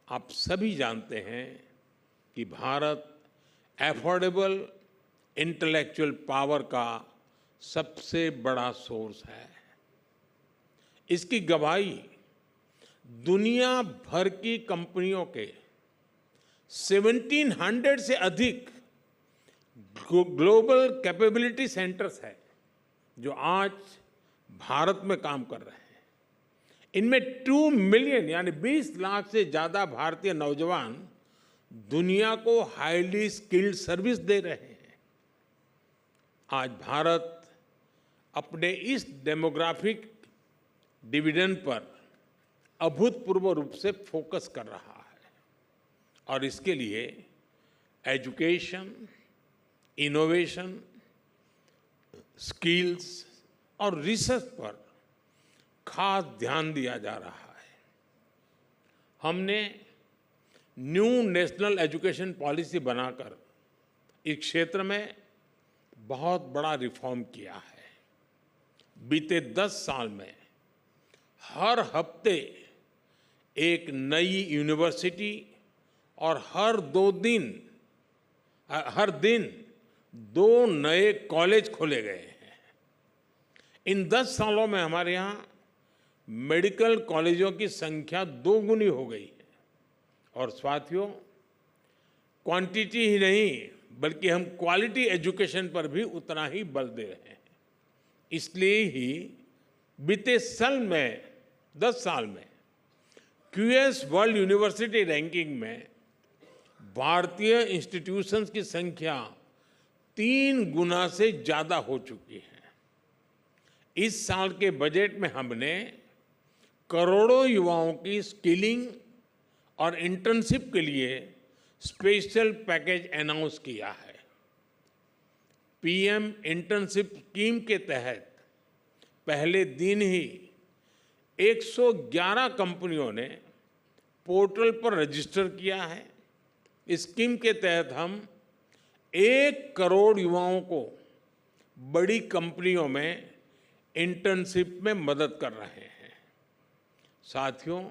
आप सभी जानते हैं कि भारत अफोर्डेबल इंटेलेक्चुअल पावर का सबसे बड़ा सोर्स है। इसकी गवाही दुनिया भर की कंपनियों के 1700 से अधिक ग्लोबल कैपेबिलिटी सेंटर्स है जो आज भारत में काम कर रहे हैं। इनमें 2 मिलियन यानी 20 लाख से ज्यादा भारतीय नौजवान दुनिया को हाईली स्किल्ड सर्विस दे रहे हैं। आज भारत अपने इस डेमोग्राफिक डिविडेंड पर अभूतपूर्व रूप से फोकस कर रहा है और इसके लिए एजुकेशन, इनोवेशन, स्किल्स और रिसर्च पर खास ध्यान दिया जा रहा है। हमने न्यू नेशनल एजुकेशन पॉलिसी बनाकर इस क्षेत्र में बहुत बड़ा रिफॉर्म किया है। बीते 10 साल में हर हफ्ते एक नई यूनिवर्सिटी और हर दिन 2 नए कॉलेज खोले गए हैं। इन 10 सालों में हमारे यहाँ मेडिकल कॉलेजों की संख्या 2 गुनी हो गई है। और साथियों, क्वांटिटी ही नहीं बल्कि हम क्वालिटी एजुकेशन पर भी उतना ही बल दे रहे हैं। इसलिए ही बीते 10 साल में क्यूएस वर्ल्ड यूनिवर्सिटी रैंकिंग में भारतीय इंस्टीट्यूशंस की संख्या 3 गुना से ज्यादा हो चुकी है। इस साल के बजट में हमने करोड़ों युवाओं की स्किलिंग और इंटर्नशिप के लिए स्पेशल पैकेज अनाउंस किया है। पीएम इंटर्नशिप स्कीम के तहत पहले दिन ही 111 कंपनियों ने पोर्टल पर रजिस्टर किया है। इस स्कीम के तहत हम 1 करोड़ युवाओं को बड़ी कंपनियों में इंटर्नशिप में मदद कर रहे हैं। साथियों,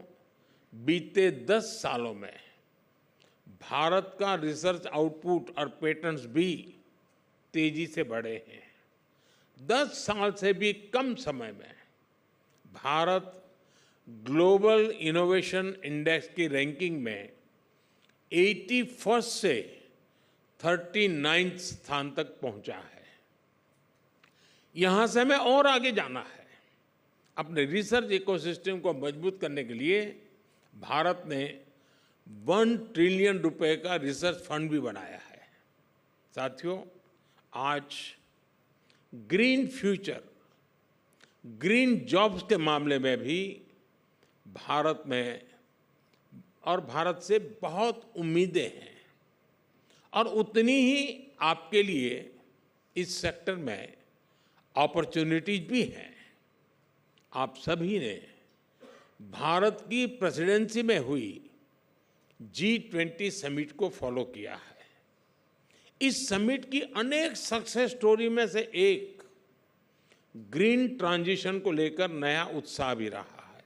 बीते 10 सालों में भारत का रिसर्च आउटपुट और पेटेंट्स भी तेजी से बढ़े हैं। 10 साल से भी कम समय में भारत ग्लोबल इनोवेशन इंडेक्स की रैंकिंग में 81 से 39 स्थान तक पहुंचा है। यहां से हमें और आगे जाना है। अपने रिसर्च इकोसिस्टम को मजबूत करने के लिए भारत ने 1 ट्रिलियन रुपए का रिसर्च फंड भी बनाया है। साथियों, आज ग्रीन फ्यूचर, ग्रीन जॉब्स के मामले में भी भारत में और भारत से बहुत उम्मीदें हैं और उतनी ही आपके लिए इस सेक्टर में अपॉर्चुनिटीज भी हैं। आप सभी ने भारत की प्रेसिडेंसी में हुई G20 समिट को फॉलो किया है। इस समिट की अनेक सक्सेस स्टोरी में से एक ग्रीन ट्रांजिशन को लेकर नया उत्साह भी रहा है।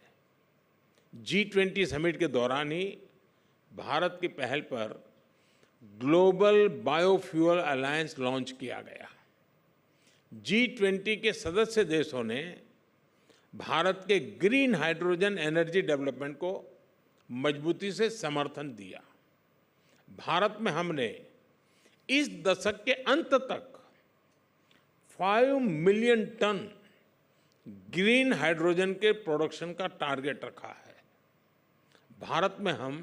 G20 समिट के दौरान ही भारत की पहल पर ग्लोबल बायोफ्यूल अलायंस लॉन्च किया गया। G20 के सदस्य देशों ने भारत के ग्रीन हाइड्रोजन एनर्जी डेवलपमेंट को मजबूती से समर्थन दिया। भारत में हमने इस दशक के अंत तक 5 मिलियन टन ग्रीन हाइड्रोजन के प्रोडक्शन का टारगेट रखा है। भारत में हम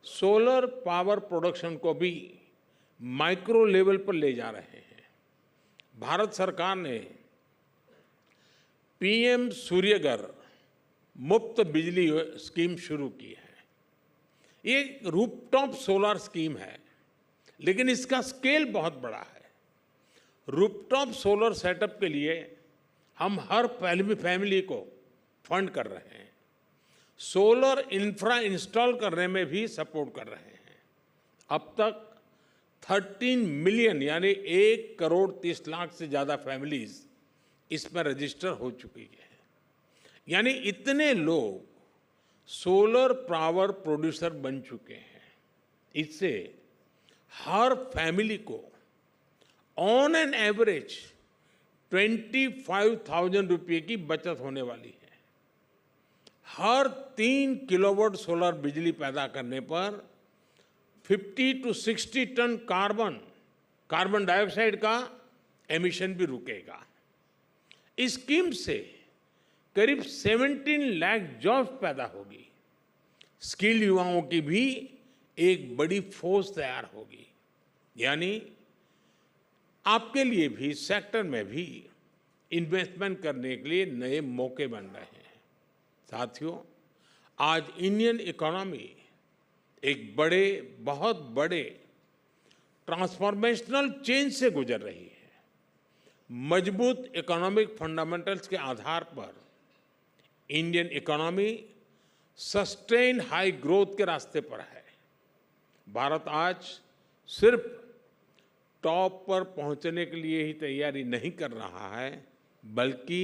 सोलर पावर प्रोडक्शन को भी माइक्रो लेवल पर ले जा रहे हैं। भारत सरकार ने पीएम सूर्यघर मुफ्त बिजली स्कीम शुरू की है। ये रूफटॉप सोलर स्कीम है, लेकिन इसका स्केल बहुत बड़ा है। रूफटॉप सोलर सेटअप के लिए हम हर फैमिली को फंड कर रहे हैं। सोलर इंफ्रा इंस्टॉल करने में भी सपोर्ट कर रहे हैं। अब तक 13 मिलियन यानी 1 करोड़ 30 लाख से ज़्यादा फैमिलीज इसमें रजिस्टर हो चुकी है। यानी इतने लोग सोलर पावर प्रोड्यूसर बन चुके हैं। इससे हर फैमिली को ऑन एन एवरेज 25,000 रुपये की बचत होने वाली है। हर 3 किलोवाट सोलर बिजली पैदा करने पर 50 to 60 टन कार्बन डाइऑक्साइड का एमिशन भी रुकेगा। इस स्कीम से करीब 17 लाख जॉब्स पैदा होगी। स्किल्ड युवाओं की भी एक बड़ी फौज तैयार होगी। यानी आपके लिए भी सेक्टर में भी इन्वेस्टमेंट करने के लिए नए मौके बन रहे हैं। साथियों, आज इंडियन इकोनॉमी एक बहुत बड़े ट्रांसफॉर्मेशनल चेंज से गुजर रही है। मजबूत इकोनॉमिक फंडामेंटल्स के आधार पर Indian economy sustain high growth के रास्ते पर है। भारत आज सिर्फ टॉप पर पहुंचने के लिए ही तैयारी नहीं कर रहा है, बल्कि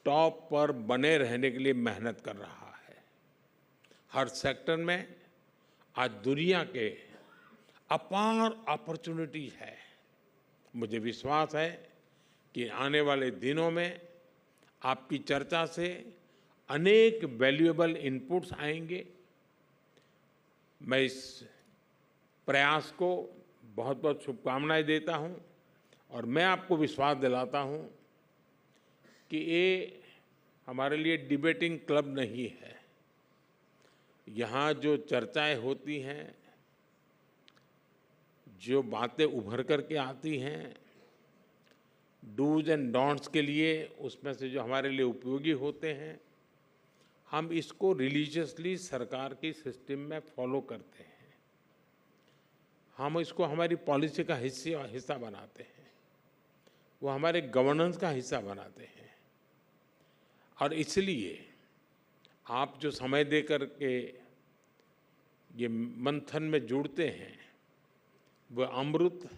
टॉप पर बने रहने के लिए मेहनत कर रहा है। हर सेक्टर में आज दुनिया के अपार अपॉर्चुनिटीज है। मुझे विश्वास है कि आने वाले दिनों में आपकी चर्चा से अनेक वैल्यूएबल इनपुट्स आएंगे। मैं इस प्रयास को बहुत बहुत शुभकामनाएं देता हूं और मैं आपको विश्वास दिलाता हूं कि ये हमारे लिए डिबेटिंग क्लब नहीं है। यहाँ जो चर्चाएं होती हैं, जो बातें उभर करके आती हैं, डूज एंड डोंट्स के लिए उसमें से जो हमारे लिए उपयोगी होते हैं, हम इसको रिलीजियसली सरकार की सिस्टम में फॉलो करते हैं। हम इसको हमारी पॉलिसी का हिस्सा बनाते हैं, वो हमारे गवर्नेंस का हिस्सा बनाते हैं। और इसलिए आप जो समय दे कर के ये मंथन में जुड़ते हैं, वो अमृत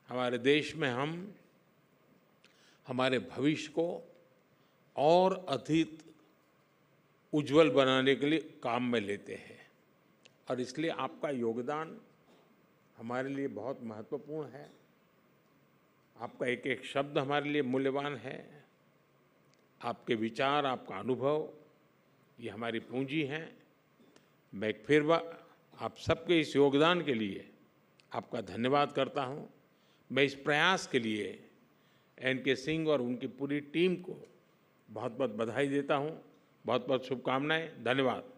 हमारे देश में हम हमारे भविष्य को और अधिक उज्जवल बनाने के लिए काम में लेते हैं। और इसलिए आपका योगदान हमारे लिए बहुत महत्वपूर्ण है। आपका एक एक शब्द हमारे लिए मूल्यवान है। आपके विचार, आपका अनुभव, ये हमारी पूंजी है। मैं एक फिर आप सबके इस योगदान के लिए आपका धन्यवाद करता हूँ। मैं इस प्रयास के लिए एन.के. सिंह और उनकी पूरी टीम को बहुत बहुत बधाई देता हूँ। बहुत बहुत शुभकामनाएं। धन्यवाद।